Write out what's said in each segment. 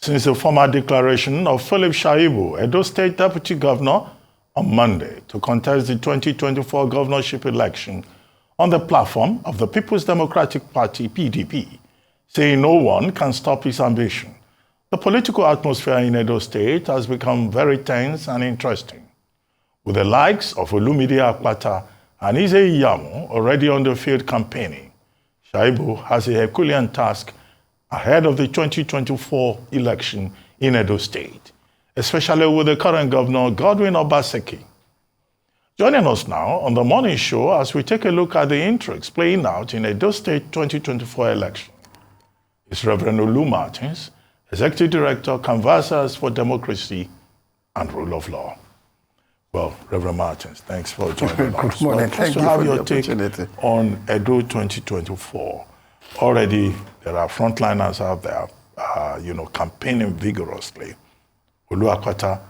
since the formal declaration of Philip Shaibu, Edo State Deputy Governor, on Monday to contest the 2024 governorship election on the platform of the People's Democratic Party, PDP, saying no one can stop his ambition. The political atmosphere in Edo State has become very tense and interesting, with the likes of Olumide Akpata and Eze Iyamu already on the field campaigning. Shaibu has a Herculean task ahead of the 2024 election in Edo State, especially with the current governor, Godwin Obaseki. Joining us now on the morning show as we take a look at the intrigues playing out in Edo State 2024 election is Reverend Olu Martins, Executive Director, Canvassers for Democracy and Rule of Law. Well, Reverend Martins, thanks for joining us. Good morning. Thank you for your take on Edo 2024. Already, there are frontliners out there, campaigning vigorously. Olu Akpata,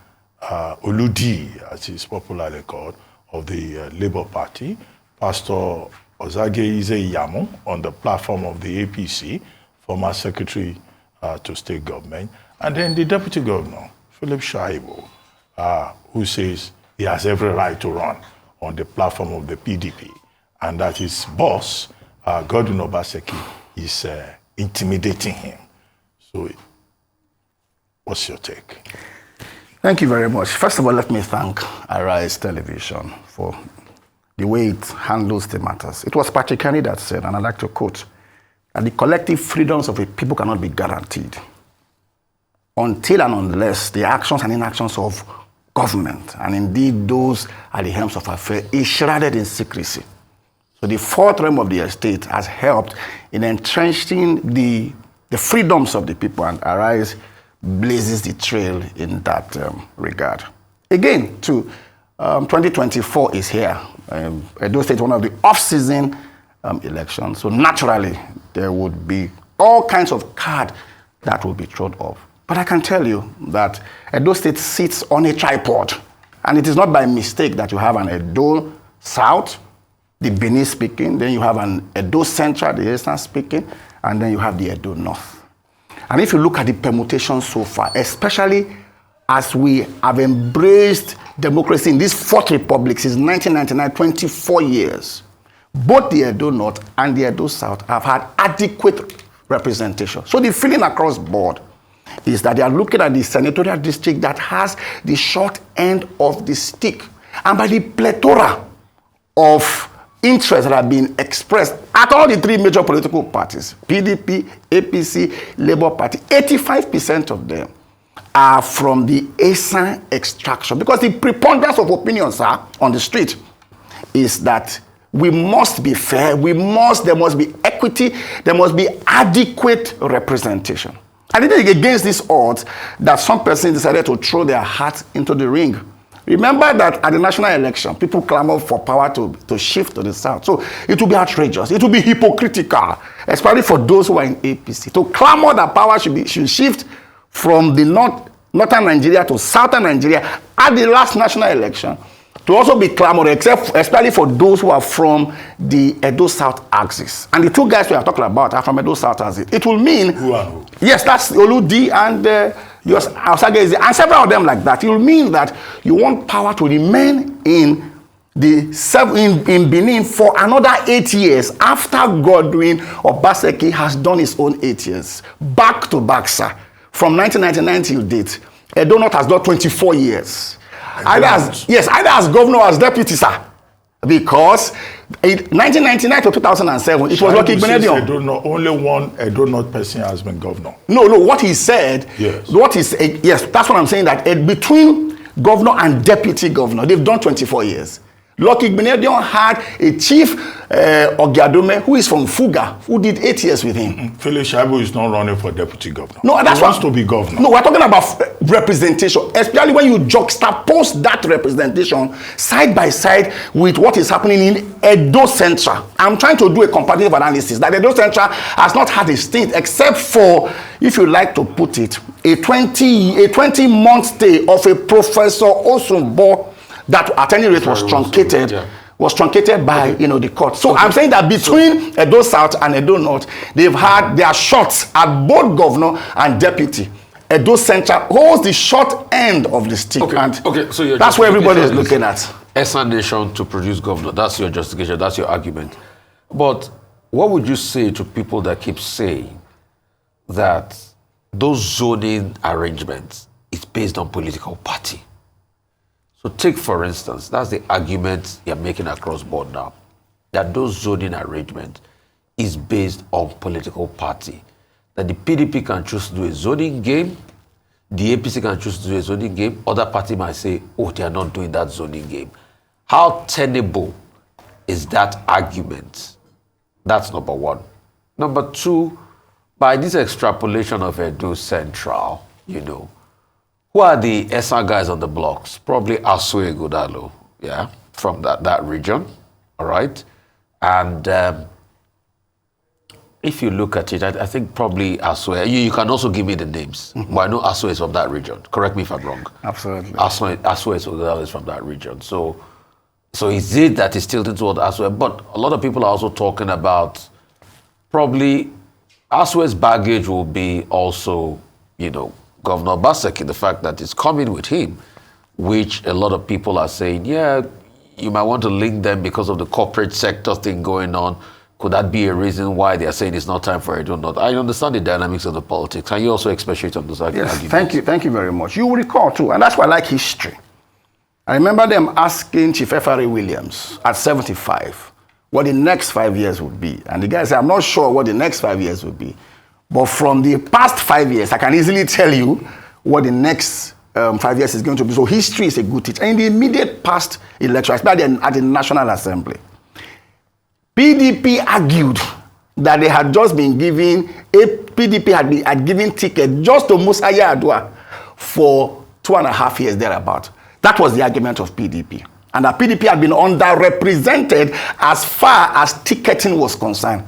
Oludi, as he's popularly called, of the Labour Party, Pastor Ozage Eze Iyamu on the platform of the APC, former Secretary to State Government, and then the Deputy Governor, Philip Shaibu, who says he has every right to run on the platform of the PDP, and that his boss, Godwin Obaseki, is intimidating him. So, what's your take? Thank you very much. First of all, let me thank Arise Television for the way it handles the matters. It was Patrick Henry that said, and I'd like to quote, that the collective freedoms of a people cannot be guaranteed until and unless the actions and inactions of government, and indeed those at the helms of affairs, is shrouded in secrecy. So the fourth realm of the estate has helped in entrenching the freedoms of the people, and Arise blazes the trail in that regard. Again, 2024 is here. Edo State is one of the off-season elections, so naturally there would be all kinds of cards that will be thrown off. But I can tell you that Edo State sits on a tripod, and it is not by mistake that you have an Edo South, the Benin speaking, then you have an Edo Central, the Esan speaking, and then you have the Edo North. And if you look at the permutations so far, especially as we have embraced democracy in this fourth republic since 1999, 24 years, both the Edo North and the Edo South have had adequate representation. So the feeling across board is that they are looking at the senatorial district that has the short end of the stick. And by the plethora of interests that have been expressed at all the three major political parties, PDP, APC, Labour Party, 85% of them are from the Esan extraction. Because the preponderance of opinions on the street is that we must be fair, there must be equity, there must be adequate representation. And it is against these odds that some persons decided to throw their hat into the ring. Remember that at the national election, people clamored for power to shift to the south. So it will be outrageous. It will be hypocritical, especially for those who are in APC, to clamor that power should shift from the northern Nigeria to southern Nigeria at the last national election, to also be clamored, especially for those who are from the Edo South axis. And the two guys we are talking about are from Edo South axis. It will mean, who are who? Yes, that's Oludi and and several of them like that. It will mean that you want power to remain in Benin for another 8 years after Godwin Obaseki has done his own 8 years. Back to back, sir. From 1999 till date, Edo North has done 24 years. Either as governor or as deputy, sir. Because in 1999 to 2007, it was Lucky Benedion. Only one Edo North person has been governor. No, what he said, yes, that's what I'm saying, that between governor and deputy governor, they've done 24 years. Lucky Benedion had a chief, Ogiadome, who is from Fuga, who did 8 years with him. Philip Shaibu is not running for deputy governor. No, he wants to be governor. No, we're talking about representation, especially when you juxtapose that representation side by side with what is happening in Edo Central. I'm trying to do a comparative analysis that Edo Central has not had a stint except for, if you like to put it, a 20-month stay of a Professor Osumbo that at any rate was truncated by the court. So I'm saying that between Edo South and Edo North, they've had their shots at both governor and deputy. Edo Central holds the short end of the stick. Okay, so that's where everybody is looking at. Esan Nation to produce governor. That's your justification. That's your argument. But what would you say to people that keep saying that those zoning arrangements is based on political party? So take, for instance, that's the argument you're making across board now, that those zoning arrangements is based on political party. That the PDP can choose to do a zoning game, the APC can choose to do a zoning game, other party might say, oh, they are not doing that zoning game. How tenable is that argument? That's number one. Number two, by this extrapolation of Edo Central, who are the Esan guys on the blocks? Probably Asue Godalo, yeah, from that region, all right? And if you look at it, I think probably Asue, you can also give me the names, but I know Asue is from that region. Correct me if I'm wrong. Absolutely. Asue is from that region. So is it that it's tilted toward Asue? But a lot of people are also talking about probably Asue's baggage will be also, Governor Obaseki, the fact that it's coming with him, which a lot of people are saying, yeah, you might want to link them because of the corporate sector thing going on. Could that be a reason why they are saying it's not time for Edo North? I understand the dynamics of the politics. Can you also expatiate on those arguments? Yes, thank you very much. You will recall too, and that's why I like history. I remember them asking Chief F.R.A. Williams at 75 what the next 5 years would be. And the guy said, I'm not sure what the next 5 years would be. But from the past 5 years, I can easily tell you what the next 5 years is going to be. So history is a good teacher. In the immediate past election, especially at the National Assembly, PDP argued that they had just been given, PDP had given ticket just to Musa Yar'Adua for 2.5 years thereabout. That was the argument of PDP. And that PDP had been underrepresented as far as ticketing was concerned.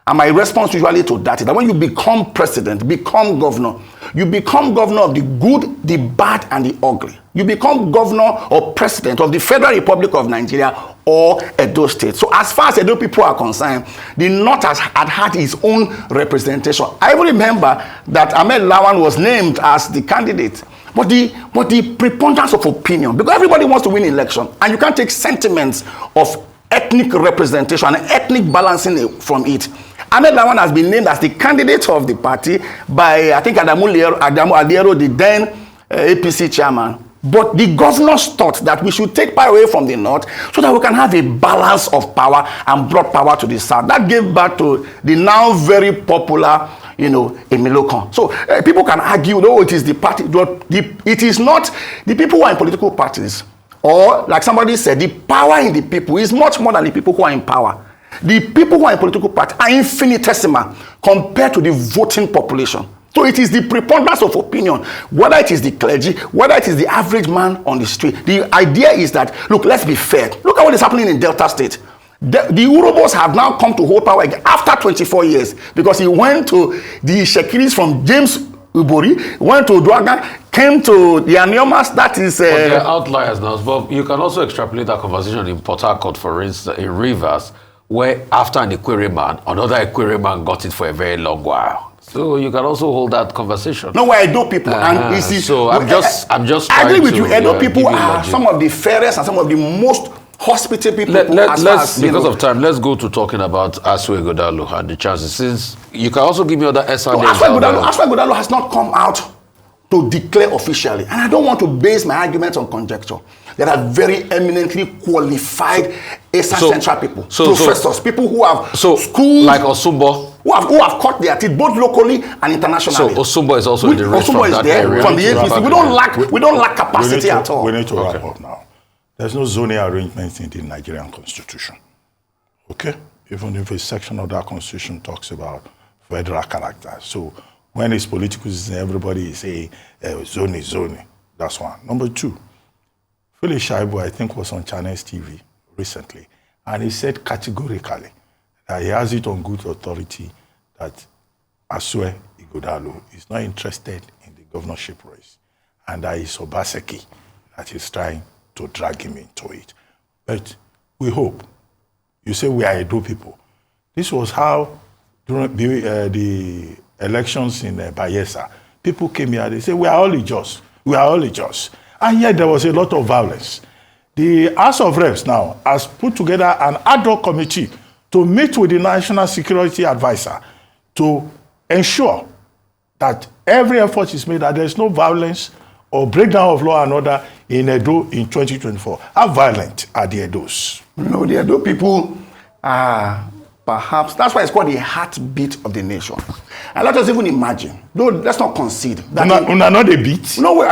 And my response usually to that is that when you become president, become governor, you become governor of the good, the bad, and the ugly. You become governor or president of the Federal Republic of Nigeria or Edo State. So as far as Edo people are concerned, the North had had its own representation. I even remember that Ahmed Lawan was named as the candidate. But the preponderance of opinion, because everybody wants to win election, and you can't take sentiments of ethnic representation and ethnic balancing from it. Ahmed Lawan has been named as the candidate of the party by, I think, Adamu Aliero, the then APC chairman. But the governors thought that we should take power away from the North so that we can have a balance of power and brought power to the South. That gave birth to the now very popular, Emilokon. So people can argue, no, it is the party. It is not the people who are in political parties. Or, like somebody said, the power in the people is much more than the people who are in power. The people who are in political parties are infinitesimal compared to the voting population. So it is the preponderance of opinion, whether it is the clergy, whether it is the average man on the street. The idea is that, look, let's be fair. Look at what is happening in Delta State. The Urobos have now come to hold power again after 24 years because he went to the Shekiris from James Ubori, went to Duagan, came to the Aniomas, that is... But they're outliers now, but you can also extrapolate that conversation in Port Harcourt, for instance, in Rivers, where after an Equerry man, another Equerry man got it for a very long while. So you can also hold that conversation. No, where Edo people, and you see... So I'm just I agree with you, Edo people are some of the fairest and some of the most hospitable people. Because of time, let's go to talking about Asue Godalo and the chances. Since you can also give me other Esan names. Asue Godalo has not come out to declare officially, and I don't want to base my arguments on conjecture. There are very eminently qualified Esan Central people, professors, people who have schools, like Osumbo, who have cut their teeth both locally and internationally. So Osumbo is also in the race from that area. From the APC. We don't lack capacity at all. We need to wrap up now. There's no zoning arrangements in the Nigerian constitution. Okay? Even if a section of that constitution talks about federal character. So when it's political, everybody is saying zoning. That's one. Number two, Philip Shaibu, I think, was on Channels TV recently, and he said categorically that he has it on good authority that Asue Ighodalo is not interested in the governorship race, and that it's Obaseki that is trying to drag him into it. But we hope. You say we are Edo people. This was how during the elections in Bayelsa, people came here, they said, we are all just. We are all just. And yet there was a lot of violence. The House of Reps now has put together an ad hoc committee to meet with the National Security Advisor to ensure that every effort is made that there is no violence or breakdown of law and order in Edo in 2024. How violent are the Edos? No, the Edo people are perhaps, that's why it's called the heartbeat of the nation. And let us even imagine, though let's not concede. That not a beat? No,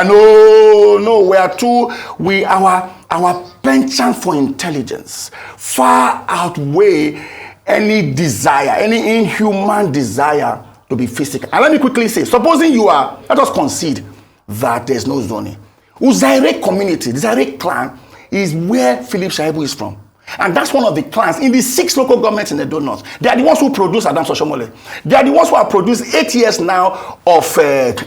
our penchant for intelligence far outweigh any desire, any inhuman desire to be physical. And let me quickly say, supposing let us concede that there's no zoning. Uzaire community, the Zaire clan, is where Philip Shaibu is from. And that's one of the clans in the 6 local governments in the Edo North. They are the ones who produce Adam Soshomole. They are the ones who have produced 8 years now of Philip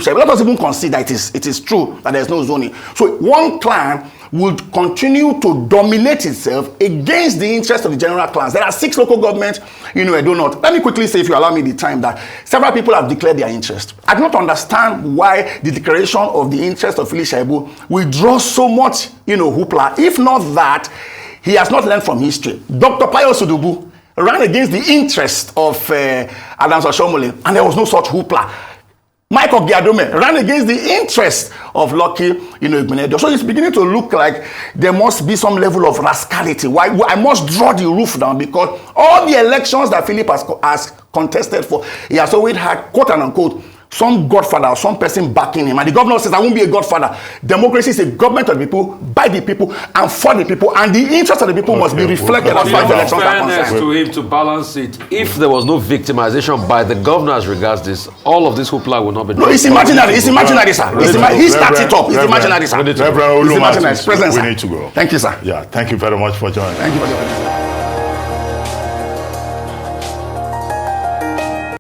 Shaibu. Let us even consider it is true that there's no zoning. So one clan would continue to dominate itself against the interest of the general clans. There are 6 local governments in Edo North. Let me quickly say, if you allow me the time, that several people have declared their interest. I do not understand why the declaration of the interest of Philip Shaibu will draw so much, hoopla. If not that, he has not learned from history. Dr. Pius Udubu ran against the interest of Adam Soshomole, and there was no such hoopla. Michael Giadome ran against the interest of Lucky Igbenedion. So it's beginning to look like there must be some level of rascality. Why I must draw the roof down, because all the elections that Philip has contested for, he has always had, quote and unquote, some godfather or some person backing him. And the governor says, I won't be a godfather. Democracy is a government of the people, by the people, and for the people. And the interest of the people must be reflected as far as elections are concerned. To him to balance it, if there was no victimization by the governor as regards this, all of this hoopla will not be done. No, it's imaginary. It's imaginary, sir. He started it up. It's imaginary, sir. Reverend Olumat, Present, we sir. need to go. Thank you, sir. Yeah, thank you very much for joining. Thank you for joining.